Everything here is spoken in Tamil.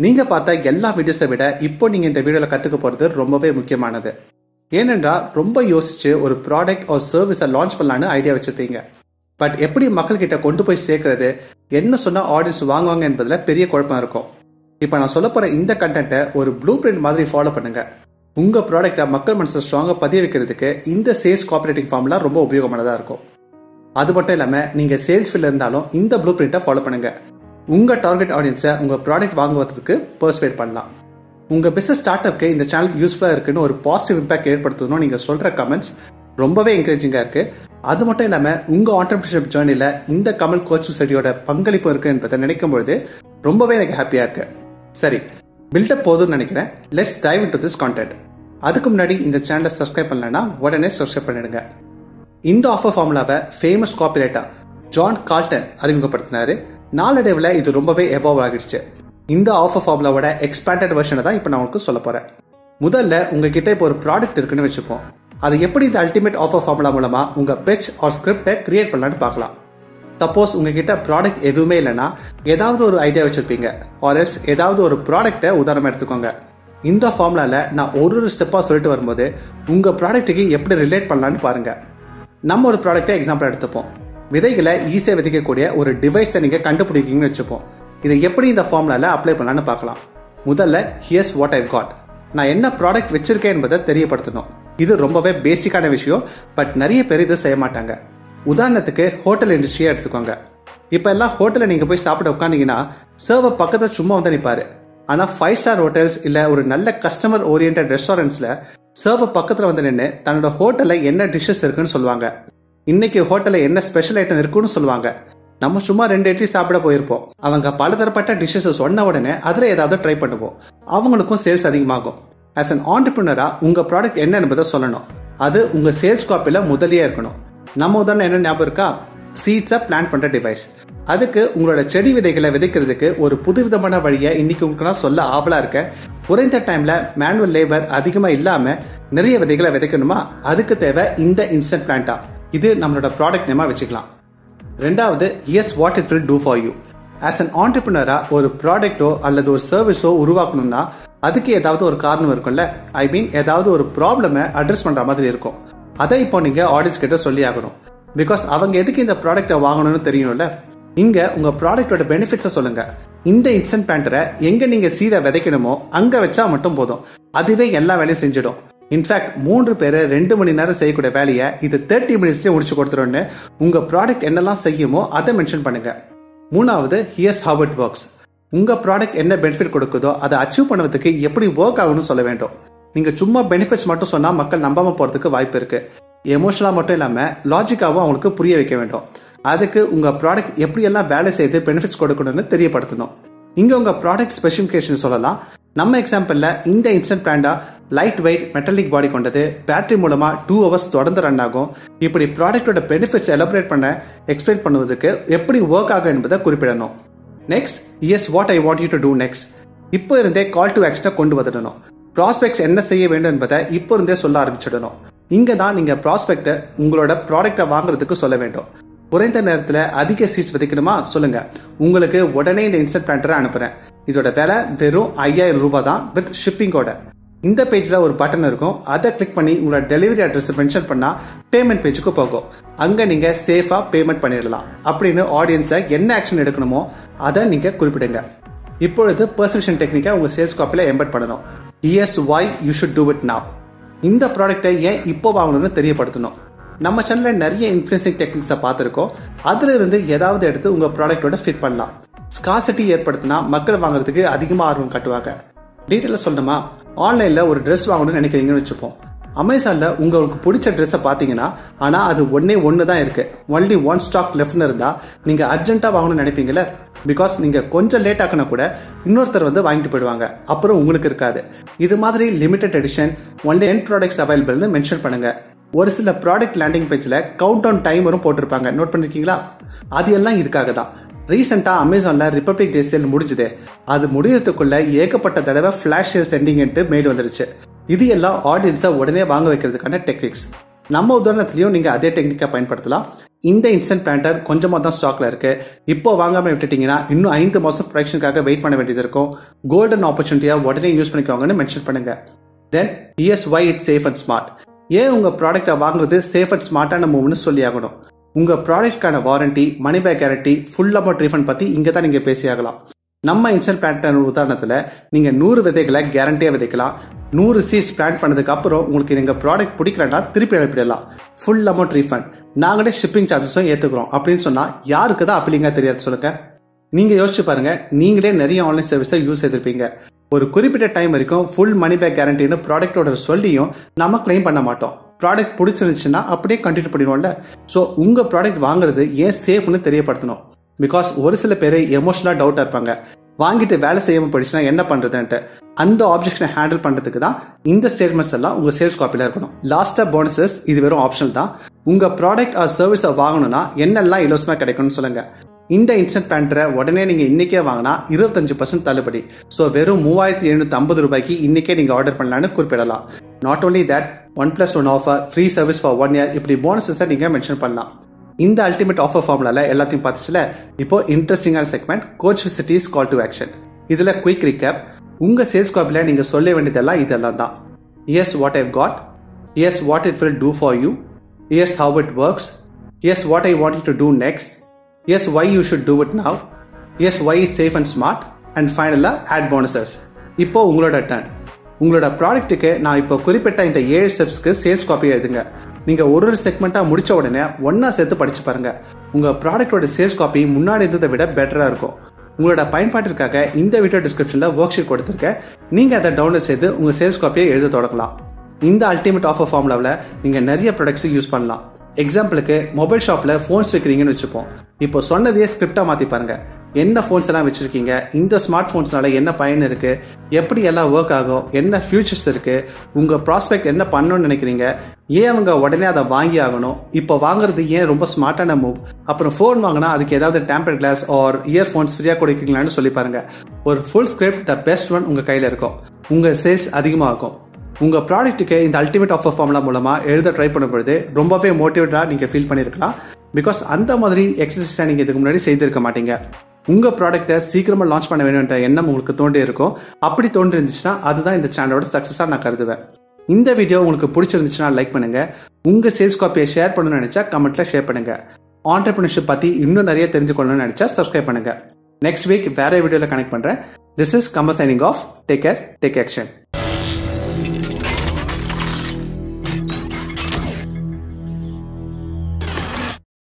நீங்க பார்த்த எல்லா வீடியோஸை விட இப்போ நீங்க இந்த வீடியோல கத்துக்க போறது ரொம்பவே முக்கியமானது. ஏனென்றால் ரொம்ப யோசிச்சு ஒரு ப்ராடக்ட் ஒரு சர்வீஸை லான்ச் பண்ணலான்னு ஐடியா வச்சிருப்பீங்க. பட் எப்படி மக்கள் கிட்ட கொண்டு போய் சேர்க்கறது, என்ன சொன்னா ஆடியன்ஸ் வாங்குவாங்க என்பதுல பெரிய குழப்பம் இருக்கும். இப்ப நான் சொல்ல போற இந்த கண்டென்ட்டை ஒரு ப்ளூ பிரிண்ட் மாதிரி ஃபாலோ பண்ணுங்க. உங்க ப்ராடக்டை மக்கள் மனசுல ஸ்ட்ராங்கா பதிய வைக்கிறதுக்கு இந்த சேல்ஸ் காப்பரேட்டிங் ஃபார்முலா ரொம்ப உபயோகமானதா இருக்கும். அது மட்டும் இல்லாம நீங்க சேல்ஸ் ஃபீல்ட்ல இருந்தாலும் இந்த ப்ளூ பிரிண்ட்டை ஃபாலோ பண்ணுங்க. உங்க டார்கெட் ஆடியன்ஸை உங்க ப்ராடக்ட் வாங்குவதற்கு பெர்சுவேட் பண்ணலாம். உங்க பிசினஸ் ஸ்டார்ட் அப்க்கு இந்த சேனல் யூஸ்ஃபுல்லா இருக்குன்னு ஒரு பாசிட்டிவ் இம்பாக்ட் ஏற்படுத்தணும். நீங்க சொல்ற கமெண்ட்ஸ் ரொம்பவே என்கரேஜிங்கா இருக்கு. அது மட்டும் இல்லாம உங்க ஆண்டர்பிரினர்ஷிப் ஜர்னில இந்த கமல் கோச்சர்சிட்டியோட பங்களிப்பு இருக்கு என்பதை நினைக்கும் பொழுது ரொம்பவே எனக்கு ஹாப்பியா இருக்கு. சரி, பில்டப் போதும்னு நினைக்கிறேன். Let's dive into this content. அதுக்கு முன்னாடி இந்த சேனலை சப்ஸ்கிரைப் பண்ணலன்னா உடனே சப்ஸ்கிரைப் பண்ணிடுங்க. இந்த ஆஃபர் ஃபார்முலாவை ஃபேமஸ் காப்பிரைட்டர் ஜான் கால்டன் அறிமுகப்படுத்தினாரு. நாளடைவில் இது ரொம்பவே எவால்வ் ஆகிடுச்சு. இந்த ஆஃபர் ஃபார்முலாவோட எக்ஸ்பேண்டட் வெர்ஷனை தான் இப்போ நான் உங்களுக்கு சொல்ல போறேன். முதல்ல உங்ககிட்ட இப்போ ஒரு ப்ராடக்ட் இருக்குன்னு வச்சுப்போம். அது எப்படி இந்த அல்டிமேட் ஆஃபர் ஃபார்முலா மூலமா உங்க பிட்ச் ஆர் ஸ்கிரிப்டை கிரியேட் பண்ணலான்னு பார்க்கலாம். சப்போஸ் உங்ககிட்ட ப்ராடக்ட் எதுவுமே இல்லைன்னா ஏதாவது ஒரு ஐடியா வச்சிருப்பீங்க, ஆர் எல்ஸ் ஏதாவது ஒரு ப்ராடக்டை உதாரணமா எடுத்துக்கோங்க. இந்த ஃபார்முலால நான் ஒரு ஸ்டெப்பா சொல்லிட்டு வரும்போது உங்க ப்ராடக்ட்டுக்கு எப்படி ரிலேட் பண்ணலான்னு பாருங்க. நம்ம ஒரு ப்ராடக்டை எக்ஸாம்பிள் எடுத்துப்போம். விதைகளை ஈஸியாக விதைக்கக்கூடிய ஒரு டிவைஸை நீங்க கண்டுபிடிக்கீங்கன்னு வச்சுப்போம். இதை எப்படி இந்த ஃபார்முலால அப்ளை பண்ணலான்னு பார்க்கலாம். முதல்ல ஹியர்ஸ் வாட் ஐ காட், நான் என்ன ப்ராடக்ட் வச்சிருக்கேன் என்பதை தெரியப்படுத்தணும். இது ரொம்பவே பேசிக்கான விஷயம், பட் நிறைய பேர் இதை செய்ய மாட்டாங்க. உதாரணத்துக்கு ஹோட்டல் இண்டஸ்ட்ரியை எடுத்துக்கோங்க. இப்ப எல்லாம் ஹோட்டல்ல நீங்க போய் சாப்பிட உட்காந்தீங்கன்னா சர்வர் பக்கத்துல சும்மா வந்து நிப்பாரு. ஆனா 5 ஸ்டார் ஹோட்டல்ஸ் இல்ல ஒரு நல்ல கஸ்டமர் ஓரியன்டட் ரெஸ்டாரண்ட்ஸ்ல சர்வர் பக்கத்துல வந்து நின்று தன்னோட ஹோட்டல்ல என்ன டிஷ்ஷஸ் இருக்குன்னு சொல்லுவாங்க. இன்னைக்கு ஹோட்டல்ல என்ன ஸ்பெஷல் ஐட்டம் இருக்குன்னு சொல்லுவாங்க. நம்ம சும்மா 2 இட்லி சாப்பிட போயிருப்போம். அவங்க பலதரப்பட்ட டிஷ்ஷஸ் சொன்ன உடனே அதுல ஏதாவது ட்ரை பண்ணுவோம். அவங்களுக்கும் சேல்ஸ் அதிகமாகும். ஆஸ் அன் ஆண்டர்பிரினரா உங்க ப்ராடக்ட் என்ன என்பதை சொல்லணும். அது உங்க சேல்ஸ் காப்பில முதலியே இருக்கணும். நம்ம உதாரணம் என்ன ஞாபகம் இருக்கா? சீட்ஸை பிளான் பண்ற டிவைஸ். அதுக்கு உங்களோட செடி விதைகளை விதைக்கிறதுக்கு ஒரு புதுவிதமான வழியை இன்னைக்கு உங்களுக்கு நான் சொல்ல ஆவலா இருக்க. குறைந்த டைம்ல மேனுவல் லேபர் அதிகமா இல்லாம நிறைய விதைகளை விதைக்கணுமா? அதுக்கு தேவை இந்த இன்ஸ்டன்ட் பிளான்டா. இது நம்மளோட ப்ராடக்ட் நேமா வச்சுக்கலாம். ரெண்டாவது, as what it will do for you. As an ஆண்டர்பிரினரா ஒரு ப்ராடக்டோ அல்லது ஒரு சர்வீஸோ உருவாக்கணும்னா அதுக்கு ஏதாவது ஒரு காரணம் இருக்கும்ல. ஐ மீன் ஏதாவது ஒரு ப்ராப்ளமை அட்ரஸ் பண்ற மாதிரி இருக்கும். அதை இப்போ நீங்க ஆடியன்ஸ் கிட்ட சொல்லி ஆகணும். பிகாஸ் அவங்க எதுக்கு இந்த ப்ராடக்டை வாங்கணும்னு தெரியணும்ல. இங்க உங்க ப்ராடக்டோட பெனிஃபிட்ஸை சொல்லுங்க. இந்த இன்ஸ்டன்ட் பிளான்டரை எங்க நீங்க சீடை விதைக்கணுமோ அங்க வச்சா மட்டும் போதும். அதுவே எல்லா வேலையும் செஞ்சிடும். இன்ஃபேக்ட் 3 பேர் 2 மணி நேரம் செய்யக்கூடிய வேலையை இது 30 மினிட்ஸ்லயே முடிச்சு கொடுத்துருன்னு உங்க ப்ராடக்ட் என்னெல்லாம் செய்யுமோ அதை மென்ஷன் பண்ணுங்க. மூணாவது, ஹியர்ஸ் ஹவ் இட் ஒர்க்ஸ். உங்க ப்ராடக்ட் என்ன பெனிஃபிட் கொடுக்குதோ அதை அச்சீவ் பண்ணுவதற்கு எப்படி ஒர்க் ஆகும்னு சொல்ல வேண்டும். நீங்க சும்மா பெனிஃபிட்ஸ் மட்டும் சொன்னா மக்கள் நம்பாம போறதுக்கு வாய்ப்பு இருக்கு. எமோஷனலா மட்டும் இல்லாம லாஜிக்காவும் அவங்களுக்கு புரிய வைக்க வேண்டும். அதுக்கு உங்க ப்ராடக்ட் எப்படி எல்லாம் வேலை செய்து பெனிஃபிட்ஸ் கொடுக்கணும்னு தெரியப்படுத்தணும். இங்க உங்க ப்ராடக்ட் ஸ்பெசிபிகேஷன் சொல்லலாம். நம்ம எக்ஸாம்பிள்ல இந்த இன்ஸ்டன்ட் பிளான்டா லைட் வெயிட் மெட்டாலிக் பாடி கொண்டது, பேட்டரி மூலமா 2 hours தொடர்ந்து ரன் ஆகும். இப்படி ப்ராடக்டோட பெனிஃபிட்ஸ் எலாபரேட் பண்ண எக்ஸ்பிளைன் பண்ணுவதற்கு எப்படி ஒர்க் ஆகும் என்பதை குறிப்பிடணும். Next, as what I want you to do next. இப்போ இருந்தே கால் டு ஆக்ஷனை கொண்டு வந்துடணும். ப்ராஸ்பெக்ட்ஸ் என்ன செய்ய வேண்டும் என்பதை இப்போ இருந்தே சொல்ல ஆரம்பிச்சிடணும். இங்க தான் நீங்க ப்ராஸ்பெக்ட உங்களோட ப்ராடக்டை வாங்குறதுக்கு சொல்ல வேண்டும். குறைந்த நேரத்தில் அதிக சீட்ஸ் விதைக்கணுமா? சொல்லுங்க. உங்களுக்கு உடனே இந்த இன்ஸ்டன்ட் பிளான்டரை அனுப்புறேன். இதோட விலை வெறும் 5000 ரூபாய் தான் வித் ஷிப்பிங்கோட. இந்த பேஜ்ல ஒரு பட்டன் இருக்கும். அதை கிளிக் பண்ணி உங்களோட டெலிவரி அட்ரஸ் மென்ஷன் பண்ணா பேமெண்ட் பேஜுக்கு போகும். அங்க நீங்க சேஃபா பேமெண்ட் பண்ணிடலாம். அப்படின்னு ஆடியன்ஸை என்ன ஆக்ஷன் எடுக்கணுமோ அதை நீங்க குறிப்பிடுங்க. இப்பொழுது பெர்செப்ஷன் டெக்னிக்கை உங்க சேல்ஸ் காப்பில எம்பெட் பண்ணணும். Here's why you should do it now. இந்த ப்ராடக்டை ஏன் இப்போ வாங்கணும்னு தெரியப்படுத்தணும். நம்ம சேனல்ல நிறைய இன்ஃப்ளூயன்சிங் டெக்னிக்ஸை பார்த்துருக்கோம். அதுல இருந்து ஏதாவது எடுத்து உங்க ப்ராடக்டோட ஃபிட் பண்ணலாம். ஸ்கார்சிட்டி ஏற்படுத்தினா மக்கள் வாங்குறதுக்கு அதிகமா ஆர்வம் காட்டுவாங்க. டீட்டெயில சொல்லணுமா? ஆன்லைன்ல ஒரு ட்ரெஸ் வாங்கணும்னு நினைக்கிறீங்கன்னு வச்சுப்போம். அமேசான்ல உங்களுக்கு பிடிச்ச ட்ரெஸ்ஸை பார்த்தீங்கன்னா ஆனா அது ஒன்னு தான் இருக்கு, ஒன்லி 1 ஸ்டாக் லெஃப்ட்னு இருந்தா நீங்க அர்ஜென்ட்டா வாங்கணும்னு நினைப்பீங்கல்ல. பிகாஸ் நீங்க கொஞ்சம் லேட் ஆக்கினா கூட இன்னொருத்தர் வந்து வாங்கிட்டு போயிடுவாங்க. அப்புறம் உங்களுக்கு இருக்காது. இது மாதிரி லிமிடெட் எடிஷன் ஒன்லி 10 ப்ராடக்ட்ஸ் அவைலபிள்னு மென்ஷன் பண்ணுங்க. ஒரு சில ப்ராடக்ட் லேண்டிங் பேஜ்ல கவுண்ட் டவுன் டைமரும் போட்டிருப்பாங்க. நோட் பண்ணிருக்கீங்களா? அது எல்லாம் இதுக்காக தான். ரீசெண்டா அமேசான்ல ரிபப்ளிக் டே சேல் முடிஞ்சது. அது முடியறதுக்குள்ள ஏகப்பட்ட தடவை ஃபிளாஷ் சேல் சென்டிங் மெயில் வந்துருச்சு. இது எல்லாம் ஆடியன்ஸை உடனே வாங்க வைக்கிறதுக்கான டெக்னிக்ஸ். நம்ம உதாரணத்திலையும் நீங்க அதே டெக்னிக்கை பயன்படுத்தலாம். இந்த இன்ஸ்டன்ட் பிளான்டர் கொஞ்சமா தான் ஸ்டாக்ல இருக்கு. இப்போ வாங்காம விட்டுட்டீங்கன்னா இன்னும் 5 மாசம் ப்ரொடக்ஷனுக்காக வெயிட் பண்ண வேண்டியது இருக்கும். கோல்டன் ஆப்பர்ச்சுனிட்டியா உடனே யூஸ் பண்ணிக்கோங்கன்னு மென்ஷன் பண்ணுங்க. தென் here's why it's safe and smart. ஏன் உங்க ப்ராடக்டை வாங்குறது சேஃப் அண்ட் ஸ்மார்ட்டான மூவ்னு சொல்லி ஆகணும். உங்க ப்ராடக்ட்கான warranty, money back guarantee, full amount refund பத்தி இங்க தான் நீங்க பேசியாகலாம். நம்ம இன்ஸ்டன்ட் பிளான்டர் உதாரணத்துல நீங்க 100 விதைகளை கேரண்டியா விதைக்கலாம். 100 சீட்ஸ் பிளான்ட் பண்ணதுக்கு அப்புறம் உங்களுக்கு நீங்க ப்ராடக்ட் பிடிக்கலன்னா திருப்பி அனுப்பிடலாம். ஃபுல் அமௌண்ட் ரீஃபண்ட், நாங்களே ஷிப்பிங் சார்ஜஸும் ஏத்துக்கிறோம் அப்படின்னு சொன்னா யாருக்கு தான் அப்பீலிங்கா தெரியாது சொல்லுங்க. நீங்க யோசிச்சு பாருங்க, நீங்களே நிறைய ஆன்லைன் சர்வீஸை யூஸ் செய்திருப்பீங்க. ஒரு குறிப்பிட்ட டைம் வரைக்கும் ஃபுல் மணி பேக் கேரண்டின்னு ப்ராடக்டோட சொல்லியும் நம்ம கிளைம் பண்ண மாட்டோம். ப்ராடக்ட் பிடிச்சிருந்துச்சுன்னா அப்படியே கண்டினியூ பண்ணிடுவோம்ல. ஸோ உங்க ப்ராடக்ட் வாங்குறது ஏன் சேஃப்னு தெரியப்படுத்தணும். பிகாஸ் ஒரு சில பேர் எமோஷனலா டவுட்டா இருப்பாங்க, வாங்கிட்டு வேலை செய்யாம போயிடுச்சுன்னா என்ன பண்றதுன்ட்டு. அந்த ஆப்ஜெக்ஷனை ஹேண்டில் பண்றதுக்கு தான் இந்த ஸ்டேட்மெண்ட்ஸ் எல்லாம் உங்க சேல்ஸ் காப்பில இருக்கணும். லாஸ்டா போனஸஸ், இது வெறும் ஆப்ஷனல் தான். உங்க ப்ராடக்ட் ஆர் சர்வீஸை வாங்கணும்னா என்னெல்லாம் இலவசமா கிடைக்கும்னு சொல்லுங்க. இந்த இன்ஸ்டன்ட் பிளான்டரை உடனே நீங்க இன்னைக்கே வாங்கினா 25% தள்ளுபடி. ஸோ வெறும் 3750 ரூபாய்க்கு இன்னைக்கே நீங்க ஆர்டர் பண்ணலான்னு குறிப்பிடலாம். Not only that, 1+1 offer, free service for 1 year, இப்படி போனஸஸை நீங்க மென்ஷன் பண்ணலாம். இந்த அல்டிமேட் ஆஃபர் ஃபார்முலால எல்லாத்தையும் பார்த்துச்சுல. இப்போ இன்ட்ரெஸ்டிங்கான segment Coachversity's call to action. இதுல குயிக் ரீகேப். உங்க சேல்ஸ் காப்பில நீங்க சொல்ல வேண்டியதெல்லாம் இதெல்லாம் தான். Here's what I've got. Here's what it will do for you. Here's how it works. Here's what I want you to do next. Here's why you should do it now. Here's why it's safe and smart. And finally, add bonuses. இப்போ உங்களோட டர்ன். உங்களோட ப்ராடக்ட்டுக்கு நான் இப்போ குறிப்பிட்ட இந்த 7 ஸ்டெப்ஸ்க்கு சேல்ஸ் காப்பி எழுதுங்க. நீங்க ஒரு செக்மெண்டா முடிச்ச உடனே ஒன்னா சேர்த்து படிச்சு பாருங்க. உங்க ப்ராடக்டோட சேல்ஸ் காப்பி முன்னாடி இருந்ததை விட பெட்டரா இருக்கும். உங்களோட பயன்பாட்டிற்காக இந்த வீடியோ டிஸ்கிரிப்ஷன்ல ஒர்க் ஷீட் கொடுத்திருக்கேன். நீங்க அதை டவுன்லோட் செய்து உங்க சேல்ஸ் காப்பியை எழுத தொடங்கலாம். இந்த அல்டிமேட் ஆஃபர் ஃபார்முலாவில் நீங்க நிறைய ப்ராடக்ட்ஸ் யூஸ் பண்ணலாம். எக்ஸாம்பிளுக்கு மொபைல் ஷாப்ல போன்ஸ் வைக்கிறீங்கன்னு வச்சுப்போம். இப்போ சொன்னதையே ஸ்கிரிப்டா மாத்தி பாருங்க. என்ன போன்ஸ் எல்லாம் வச்சிருக்கீங்க, இந்த ஸ்மார்ட் போன்ஸ்னால என்ன பயன் இருக்கு, எப்படி எல்லாம் ஒர்க் ஆகும், என்ன ஃபியூச்சர்ஸ் இருக்கு, உங்க ப்ராஸ்பெக்ட் என்ன பண்ணணும்னு நினைக்கிறீங்க, ஏன் அவங்க உடனே அதை வாங்கி ஆகணும், இப்போ வாங்குறது ஏன் ரொம்ப ஸ்மார்ட்டான மூவ், அப்புறம் ஃபோன் வாங்கினா அதுக்கு ஏதாவது டேம்பர் கிளாஸ் ஆர் இயர்ஃபோன்ஸ் ஃப்ரீயா கொடுக்கீங்களான்னு சொல்லி பாருங்க. ஒரு full script, the best one உங்க கையில இருக்கும். உங்க சேல்ஸ் அதிகமாகும். உங்க ப்ராடக்ட்டுக்கு இந்த அல்டிமேட் ஆஃபர் ஃபார்முலா மூலமா எழுத ட்ரை பண்ணும்போது ரொம்பவே மோட்டிவேட்டா நீங்க ஃபீல் பண்ணிருக்கலாம். பிகாஸ் அந்த மாதிரி எக்ஸசைஸை நீங்க இதுக்கு முன்னாடி செய்திருக்க மாட்டீங்க. உங்க ப்ராடக்ட்டை சீக்கிரமா லான்ச் பண்ண வேணும்ன்ற எண்ணம் உங்களுக்கு தோன்றி இருக்கும். அப்படி தோன்றி இருந்துச்சுன்னா அதுதான் இந்த சேனலோட சக்சஸா நான் கருதுவேன். இந்த வீடியோ உங்களுக்கு பிடிச்சிருந்துச்சுன்னா லைக் பண்ணுங்க. உங்க சேல்ஸ் காப்பியை ஷேர் பண்ணணும்னு நினைச்சா கமெண்ட்ல ஷேர் பண்ணுங்க. ஆண்டர்பிரினர்ஷிப் பத்தி இன்னும் நிறைய தெரிஞ்சுக்கணும்னு நினைச்சா சப்ஸ்கிரைப் பண்ணுங்க. நெக்ஸ்ட் வீக் வேற வீடியோல கனெக்ட் பண்றேன். This is Kamal signing off. Take care, take action.